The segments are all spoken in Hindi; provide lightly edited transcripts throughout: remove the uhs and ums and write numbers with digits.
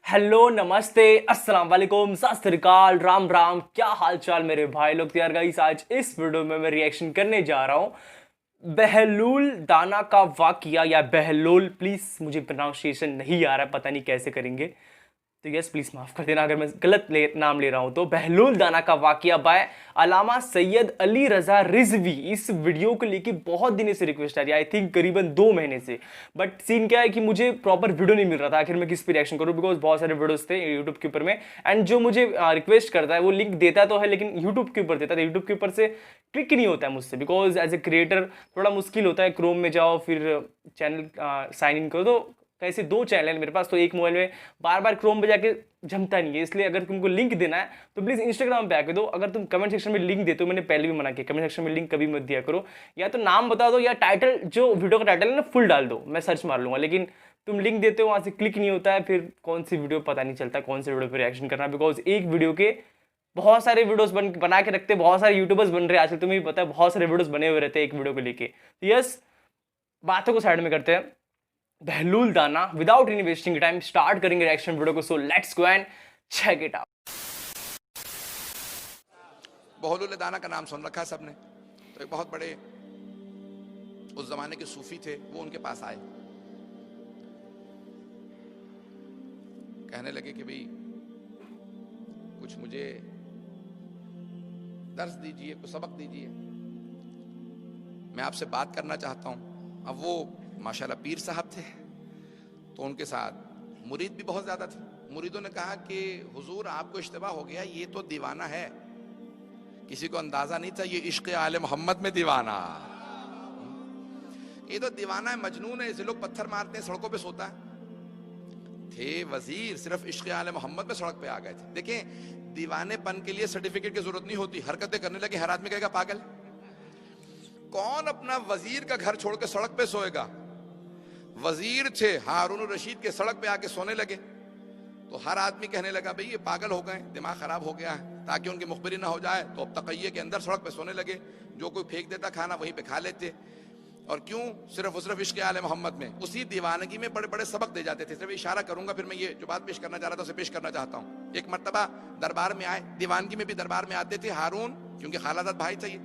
हेलो नमस्ते अस्सलाम वालेकुम सत श्री अकाल राम राम। क्या हाल चाल मेरे भाई लोग। तो यार गाइस, आज इस वीडियो में मैं रिएक्शन करने जा रहा हूं बहलूल दाना का वाकया या बहलोल। प्लीज मुझे प्रोनाउंसिएशन नहीं आ रहा है, पता नहीं कैसे करेंगे, तो यस प्लीज माफ कर देना अगर मैं गलत नाम ले रहा हूं। तो बहलूल दाना का वाकया बाय अलामा सैयद अली रजा रिजवी। इस वीडियो को लेके बहुत दिनों से रिक्वेस्ट आ रही है, आई थिंक करीबन 2 महीने से। बट सीन क्या है कि मुझे प्रॉपर वीडियो नहीं मिल रहा था, आखिर मैं किस पे रिएक्शन करूं, बिकॉज बहुत सारे वीडियोस थे यूट्यूब के ऊपर में। एंड जो मुझे रिक्वेस्ट करता है वो लिंक देता तो है, लेकिन यूट्यूब के ऊपर देता है, यूट्यूब के ऊपर से क्लिक नहीं होता है मुझसे, बिकॉज एज ए क्रिएटर थोड़ा मुश्किल होता है। क्रोम में जाओ, फिर चैनल साइन इन करो, तो कैसे 2 चैनल है मेरे पास, तो एक मोबाइल में बार बार क्रोम पे जाके जमता नहीं है। इसलिए अगर तुमको लिंक देना है तो प्लीज इंस्टाग्राम पे आके दो। अगर तुम कमेंट सेक्शन में लिंक देते हो, मैंने पहले भी मना किया, कमेंट सेक्शन में लिंक कभी मत दिया करो। या तो नाम बता दो या टाइटल, जो वीडियो का टाइटल है ना, फुल डाल दो, मैं सर्च मार लूंगा। लेकिन तुम लिंक देते हो, वहां से क्लिक नहीं होता है, फिर कौन सी वीडियो पता नहीं चलता कौन से वीडियो पर रिएक्शन करना, बिकॉज एक वीडियो के बहुत सारे वीडियोस बना के रखते, बहुत सारे यूट्यूबर्स बन रहे हैं आजकल, तुम्हें भी पता है, बहुत सारे वीडियोस बने हुए रहते हैं एक वीडियो को लेके। तो यस, बातों को साइड में करते हैं। Bahlool Dana, without any wasting time start करेंगे रिएक्शन वीडियो को। So let's go and check it out. Bahlool Dana का नाम सुन रखा है सबने। तो एक बहुत बड़े उस जमाने के सूफी थे, वो उनके पास आए, कहने लगे कि भाई कुछ मुझे दर्स दीजिए, कुछ सबक दीजिए, मैं आपसे बात करना चाहता हूं। अब वो माशाल्लाह पीर साहब थे, तो उनके साथ मुरीद भी बहुत ज्यादा थे। मुरीदों ने कहा कि हुजूर आपको इश्तिबा हो गया, ये तो दीवाना है, किसी को अंदाजा नहीं था ये इश्क आले मोहम्मद में दीवाना, ये तो दीवाना है, मजनून है, इसे लोग पत्थर मारते हैं, सड़कों पे सोता है। थे वजीर, सिर्फ इश्क आले मोहम्मद में सड़क पे आ गए थे। देखें, दीवानेपन के लिए सर्टिफिकेट की जरूरत नहीं होती, हरकतें करने लगे हर आदमी कहेगा पागल। कौन अपना वजीर का घर छोड़ के सड़क पे सोएगा। वजीर थे हारून रशीद के, सड़क पे आके सोने लगे, तो हर आदमी कहने लगा भाई ये पागल हो गए, दिमाग खराब हो गया है, ताकि उनकी मुखबिरी ना हो जाए। तो अब तकैये के अंदर सड़क पे सोने लगे, जो कोई फेंक देता खाना वहीं पे खा लेते। और क्यों? सिर्फ इश्क आले मोहम्मद में, उसी दीवानगी में बड़े बड़े सबक दे जाते थे। सिर्फ इशारा करूंगा, फिर मैं ये जो बात पेश करना चाह रहा था उसे पेश करना चाहता हूँ। एक मर्तबा दरबार में आए, दीवानगी में भी दरबार में आते थे हारून, क्योंकि खालाजाद भाई चाहिए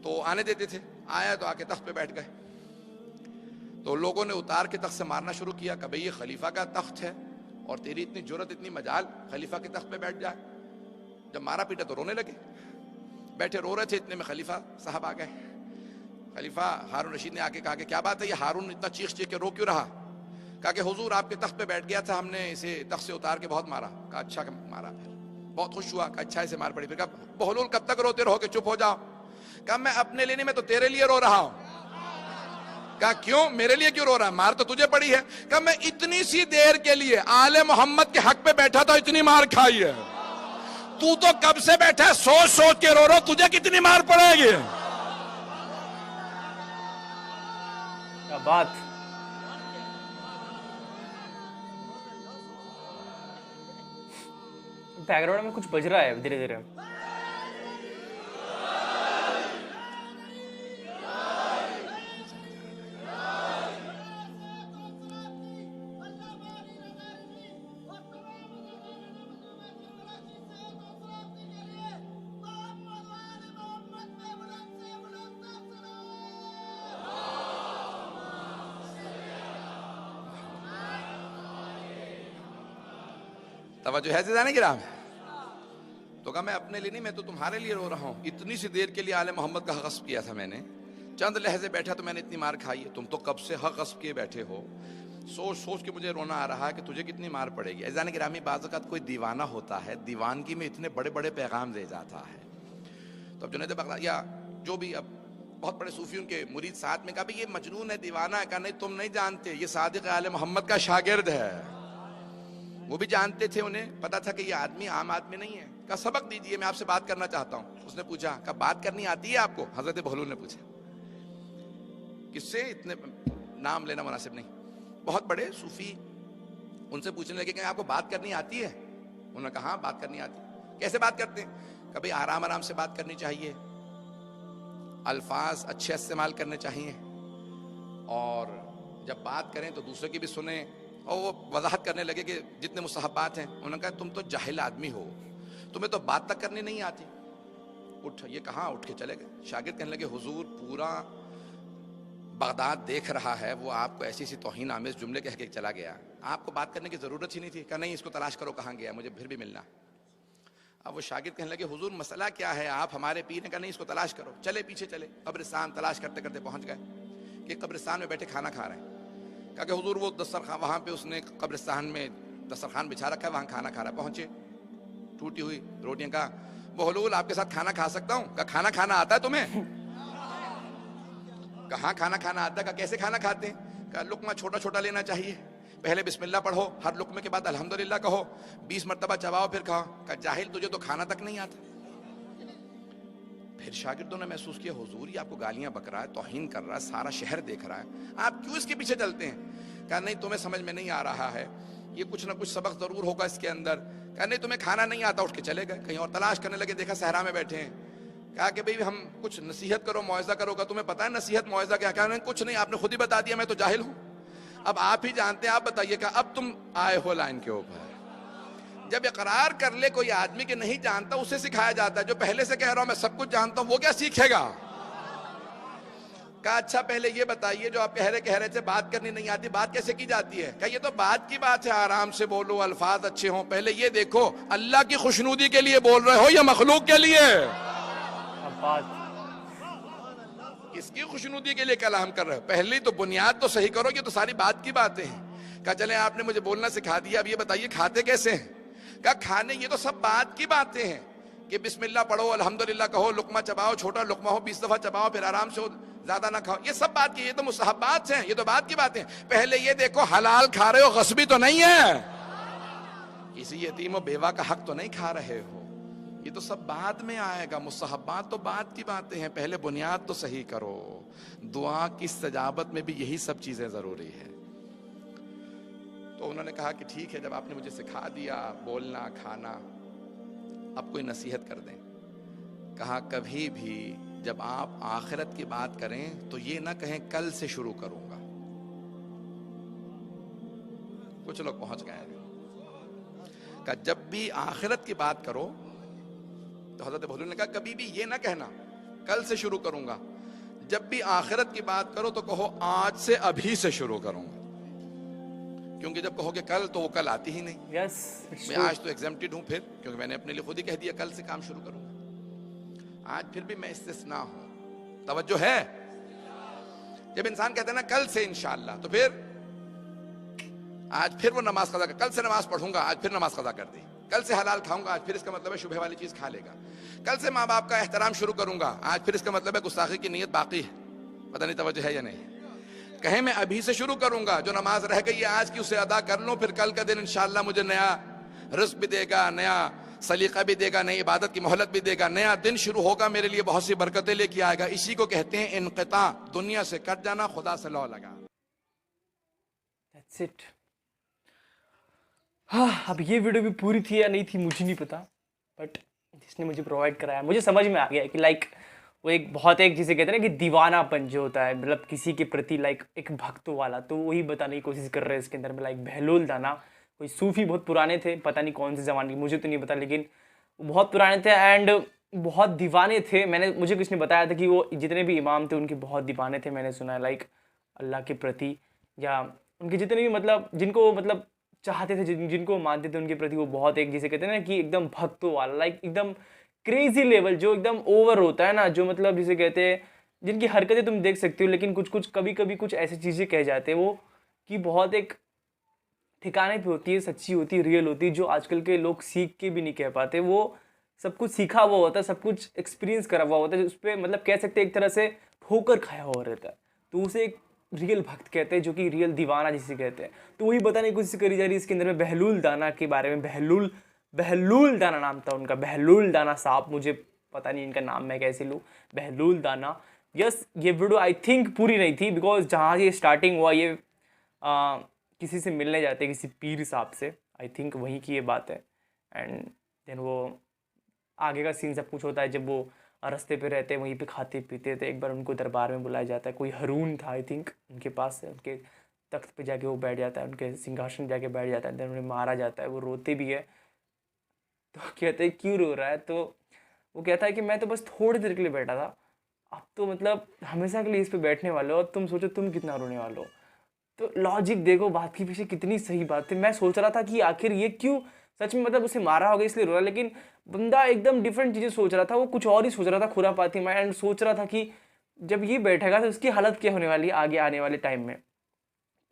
तो आने देते थे। आया तो आके तख्त पे बैठ गए, तो लोगों ने उतार के तख्त से मारना शुरू किया कि भाई ये खलीफा का तख्त है और तेरी इतनी जुर्रत, इतनी मजाल, खलीफा के तख्त पे बैठ जाए। जब मारा पीटा तो रोने लगे, बैठे रो रहे थे, इतने में खलीफा साहब आ गए। खलीफा हारून रशीद ने आके कहा कि क्या बात है, ये हारून इतना चीख चीख के रो क्यों रहा। कहा कि हुजूर आपके तख्त पे बैठ गया था, हमने इसे तख्त से उतार के बहुत मारा। कहा अच्छा मारा, फिर बहुत खुश हुआ, कहा अच्छा इसे मार पड़ी। फिर कहा बहलूल कब तक रोते रहोगे, चुप हो जाओ। कहा मैं अपने लिए नहीं, मैं तो तेरे लिए रो रहा हूं। कहा क्यों, मेरे लिए क्यों रो रहा है, मार तो तुझे पड़ी है। कहा मैं इतनी सी देर के लिए आले मोहम्मद के हक पे बैठा था, इतनी मार खाई है, तू तो कब से बैठा है सोच सोच के रो रहा, तुझे कितनी मार पड़ेगी। क्या बात। बैकग्राउंड में कुछ बज रहा है धीरे धीरे। तवज्जो है ज़िदाने गिराम। तो कहा मैं अपने लिए नहीं, मैं तो तुम्हारे लिए रो रहा हूँ। इतनी सी देर के लिए आले मोहम्मद का हक गस्ब किया था मैंने, चंद लहजे बैठा तो मैंने इतनी मार खाई है। तुम तो कब से हक गस्ब किए बैठे हो, सोच सोच के मुझे रोना आ रहा है कि तुझे कितनी मार पड़ेगी। ऐज़ान गिरामी, बाज़ औक़ात कोई दीवाना होता है, दीवानगी में इतने बड़े बड़े पैगाम दे जाता है। तो अब जुनैद बगदादी या जो भी अब बहुत बड़े सूफी उनके मुरीद साथ में कहा भाई ये मजनून है, दीवाना है। कहा नहीं, तुम नहीं जानते, ये सादिक आले मोहम्मद का शागिर्द है। वो भी जानते थे, उन्हें पता था कि ये आदमी आम आदमी नहीं है। कहा सबक दीजिए, मैं आपसे बात करना चाहता हूं। उसने पूछा, कहा बात करनी आती है आपको? हजरत बहलूल ने पूछा। किससे? इतने नाम लेना मुनासिब नहीं, बहुत बड़े सूफी उनसे पूछने लगे कि आपको बात करनी आती है? उन्होंने कहा हाँ बात करनी आती है। कैसे बात करते हैं? कभी आराम आराम से बात करनी चाहिए, अल्फाज अच्छे इस्तेमाल करने चाहिए, और जब बात करें तो दूसरे की भी सुने, और वो वजाहत करने लगे कि जितने मुस्तहबात हैं। उन्होंने कहा तुम तो जाहिल आदमी हो, तुम्हें तो बात तक करनी नहीं आती। उठ, ये कहाँ, उठ के चले गए। शागिर्द कहने लगे हुजूर पूरा बगदाद देख रहा है, वो आपको ऐसी सी तौहीन आमेज जुमले कह के चला गया, आपको बात करने की ज़रूरत ही नहीं थी। कहा नहीं, इसको तलाश करो कहाँ गया, मुझे फिर भी मिलना। अब वो शागिर्द कहने लगे हुजूर मसला क्या है, आप हमारे पीर ने कहा नहीं, इसको तलाश करो। चले, पीछे चले, कब्रिस्तान तलाश करते करते पहुंच गए कि कब्रिस्तान में बैठे खाना खा रहे हैं। कहा कि हुजूर वो दस्तरखान, वहाँ पे उसने कब्रिस्तान में दस्तरखान बिछा रखा है, वहाँ खाना खा रहा है। पहुंचे, टूटी हुई रोटियां। कहा बहलूल आपके साथ खाना खा सकता हूँ? कहा खाना खाना आता है तुम्हें? कहाँ खाना खाना आता है? कहा कैसे खाना खाते हैं? कहा लुकमा छोटा छोटा लेना चाहिए, पहले बिस्मिल्लाह पढ़ो, हर लुकमे के बाद अल्हम्दुलिल्लाह कहो, 20 मरतबा चबाओ फिर खाओ। कहा जाहिल, तुझे तो खाना तक नहीं आता। फिर शागिर्दों ने महसूस किया हुजूर ये आपको गालियां बक रहा है, तौहीन कर रहा है, सारा शहर देख रहा है, आप क्यों इसके पीछे चलते हैं? कहा नहीं, तुम्हें समझ में नहीं आ रहा है, ये कुछ ना कुछ सबक जरूर होगा इसके अंदर। कहा नहीं, तुम्हें खाना नहीं आता। उठ के चले गए, कहीं और तलाश करने लगे, देखा सहरा में बैठे हैं। कहा कि भाई हम कुछ नसीहत करो, मौइज़ा करो। का तुम्हें पता है नसीहत मौइज़ा क्या? कहा नहीं कुछ नहीं, आपने खुद ही बता दिया, मैं तो जाहिल हूं, अब आप ही जानते हैं, आप बताइए। का अब तुम आए हो लाइन के ऊपर। जब इकरार कर ले कोई आदमी के नहीं जानता, उसे सिखाया जाता है। जो पहले से कह रहा हूं मैं सब कुछ जानता हूं, वो क्या सीखेगा? कहा अच्छा पहले ये बताइए, जो आप कह रहे थे बात करनी नहीं आती, बात कैसे की जाती है? कहा ये तो बात की बात है, आराम से बोलो, अल्फाज अच्छे हों। पहले ये देखो अल्लाह की खुशनुदी के लिए बोल रहे हो या मखलूक के लिए? किसकी खुशनुदी के लिए कलाम कर रहे हो? पहले तो बुनियाद तो सही करो, ये तो सारी बात की बातें हैं। कहा चले आपने मुझे बोलना सिखा दिया, अब ये बताइए खाते कैसे हैं? कहा खाने ये तो सब बात की बातें हैं कि बिस्मिल्लाह पढ़ो, अल्हम्दुलिल्लाह कहो, लुकमा चबाओ, छोटा लुकमा हो 20 दफा चबाओ, फिर आराम से हो, ज्यादा ना खाओ। ये सब बात की, ये तो मुस्तहबात हैं, ये तो बात की बातें हैं। पहले ये देखो हलाल खा रहे हो, गस्बी तो नहीं है, किसी यतीम और बेवा का हक तो नहीं खा रहे हो। ये तो सब बाद में आएगा, मुस्तहबात तो बात की बातें हैं, पहले बुनियाद तो सही करो। दुआ की सजावत में भी यही सब चीजें जरूरी है। तो उन्होंने कहा कि ठीक है, जब आपने मुझे सिखा दिया बोलना खाना, अब कोई नसीहत कर दें। कहा कभी भी जब आप आखिरत की बात करें तो ये ना कहें कल से शुरू करूंगा। कुछ लोग पहुंच गए हैं। कहा जब भी आखिरत की बात करो तो हजरत बहलूल ने कहा कभी भी ये ना कहना कल से शुरू करूंगा, जब भी आखिरत की बात करो तो कहो आज से अभी से शुरू करूंगा। क्योंकि जब कहोगे कल तो वो कल आती ही नहीं। Yes, मैं आज तो एग्जेम्प्टेड हूं फिर, क्योंकि मैंने अपने लिए खुद ही कह दिया कल से काम शुरू करूंगा। आज फिर भी मैं इस्तिस्ना हूं, तवज्जो है। जब इंसान कहता है ना कल से इंशाअल्लाह, तो फिर आज फिर वो नमाज कज़ा कर, कल से नमाज पढ़ूंगा, आज फिर नमाज कज़ा कर दी। कल से हलाल खाऊंगा, आज फिर इसका मतलब है शुबह वाली चीज खा लेगा। कल से माँ बाप का एहतराम शुरू करूंगा, आज फिर इसका मतलब है गुस्ताखी की नीयत बाकी है। पता नहीं तवज्जो है या नहीं। कहे मैं अभी से शुरू करूंगा, जो नमाज रह गई है आज की उसे अदा कर लूं, फिर कल का दिन इंशाअल्लाह मुझे नया रिज़्क़ भी देगा, नया सलीका भी देगा, नई इबादत की मोहलत भी देगा, नया दिन शुरू होगा, मेरे लिए बहुत सी बरकतें लेके आएगा। इसी को कहते हैं इनक़िता, दुनिया से कट जाना, खुदा से लौ लगा। That's it. हाँ, अब ये वीडियो भी पूरी थी या नहीं थी मुझे नहीं पता, बट जिसने मुझे प्रोवाइड कराया मुझे समझ में आ गया कि लाइक वो एक बहुत एक जिसे कहते हैं ना कि दीवानापन जो होता है, मतलब किसी के प्रति लाइक एक भक्त वाला, तो वही बताने की कोशिश कर रहे हैं इसके अंदर में। लाइक बहलूल दाना कोई सूफी बहुत पुराने थे, पता नहीं कौन से ज़माने के, मुझे तो नहीं पता, लेकिन बहुत पुराने थे एंड बहुत दीवाने थे। मुझे किसी ने बताया था कि वो जितने भी इमाम थे उनके बहुत दीवाने थे, मैंने सुना है, लाइक अल्लाह के प्रति, या उनके जितने भी मतलब जिनको मतलब चाहते थे, जिनको मानते थे, उनके प्रति वो बहुत एक जिसे कहते हैं ना कि एकदम भक्तों वाला, लाइक एकदम क्रेजी लेवल, जो एकदम ओवर होता है ना, जो मतलब जिसे कहते हैं जिनकी हरकतें तुम देख सकते हो, लेकिन कुछ कुछ कभी कभी कुछ ऐसी चीज़ें कह जाते हैं वो कि बहुत एक ठिकाने पे होती है, सच्ची होती है, रियल होती है, जो आजकल के लोग सीख के भी नहीं कह पाते। वो सब कुछ सीखा हुआ होता है, सब कुछ एक्सपीरियंस करा हुआ होता है, उस पर मतलब कह सकते हैं एक तरह से ठोकर खाया हुआ रहता है, तो उसे एक रियल भक्त कहते हैं, जो कि रियल दीवाना जिसे कहते हैं। तो वही बताने की कोशिश करी जा रही है इसके अंदर में बहलूल दाना के बारे में। बहलूल दाना नाम था उनका, बहलूल दाना साहब, मुझे पता नहीं इनका नाम मैं कैसे लूँ, बहलूल दाना। यस, ये वीडियो आई थिंक पूरी नहीं थी, बिकॉज जहाँ ये स्टार्टिंग हुआ, ये किसी से मिलने जाते हैं, किसी पीर साहब से, आई थिंक वहीं की ये बात है। एंड देन वो आगे का सीन सब कुछ होता है, जब वो रास्ते पे रहते, वहीं पे खाते पीते थे। एक बार उनको दरबार में बुलाया जाता है, कोई रून था आई थिंक उनके पास, उनके तख्त पे जाके वो बैठ जाता है, उनके सिंहासन जाके बैठ जाता है, देन उन्हें मारा जाता है, वो रोते भी है। तो कहते हैं क्यों रो रहा है, तो वो कहता है कि मैं तो बस थोड़ी देर के लिए बैठा था, अब तो मतलब हमेशा के लिए इस पे बैठने वाले हो, और तुम सोचो तुम कितना रोने वाले हो। तो लॉजिक देखो बात के पीछे कितनी सही बात है। मैं सोच रहा था कि आखिर ये क्यों, सच में मतलब उसे मारा होगा इसलिए रो रहा, लेकिन बंदा एकदम डिफरेंट चीज़ें सोच रहा था, वो कुछ और ही सोच रहा था खुरापाती में, एंड सोच रहा था कि जब ये बैठेगा तो उसकी हालत क्या होने वाली है आगे आने वाले टाइम में।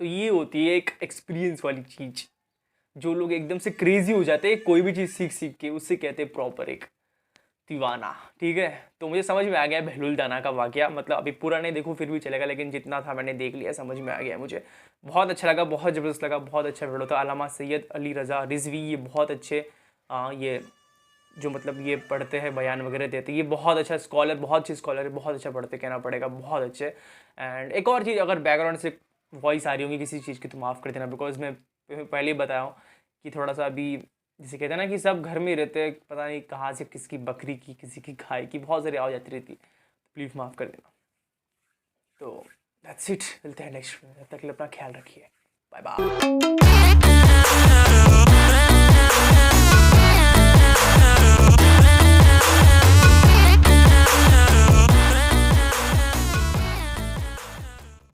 तो ये होती है एक एक्सपीरियंस वाली चीज़, जो लोग एकदम से क्रेजी हो जाते हैं कोई भी चीज़ सीख सीख के, उससे कहते हैं प्रॉपर एक दीवाना। ठीक है, तो मुझे समझ में आ गया बहलूल दाना का वाकया, मतलब अभी पूरा नहीं देखूँ फिर भी चलेगा, लेकिन जितना था मैंने देख लिया, समझ में आ गया मुझे। बहुत अच्छा लगा, बहुत ज़बरदस्त लगा, बहुत अच्छा वीडियो था। अल्लामा सैयद अली रज़ा रिजवी ये बहुत अच्छे ये जो मतलब ये पढ़ते हैं, बयान वगैरह देते हैं, ये बहुत अच्छा स्कॉलर, बहुत अच्छे स्कॉलर है, बहुत अच्छा पढ़ते कहना पड़ेगा, बहुत अच्छे। एंड एक और चीज़, अगर बैकग्राउंड से वॉइस आ रही होगी किसी चीज़ की तो माफ़ कर देना, बिकॉज मैं पहले ही बताया हूँ कि थोड़ा सा अभी जैसे कहते हैं ना कि सब घर में रहते हैं, पता नहीं कहाँ से किसकी बकरी की, किसी की गाय की बहुत सारी आवाज़ आती रहती, तो प्लीज़ माफ़ कर देना। तो दैट्स इट, मिलते हैं नेक्स्ट में, तब तक के लिए अपना ख्याल रखिए, बाय बाय।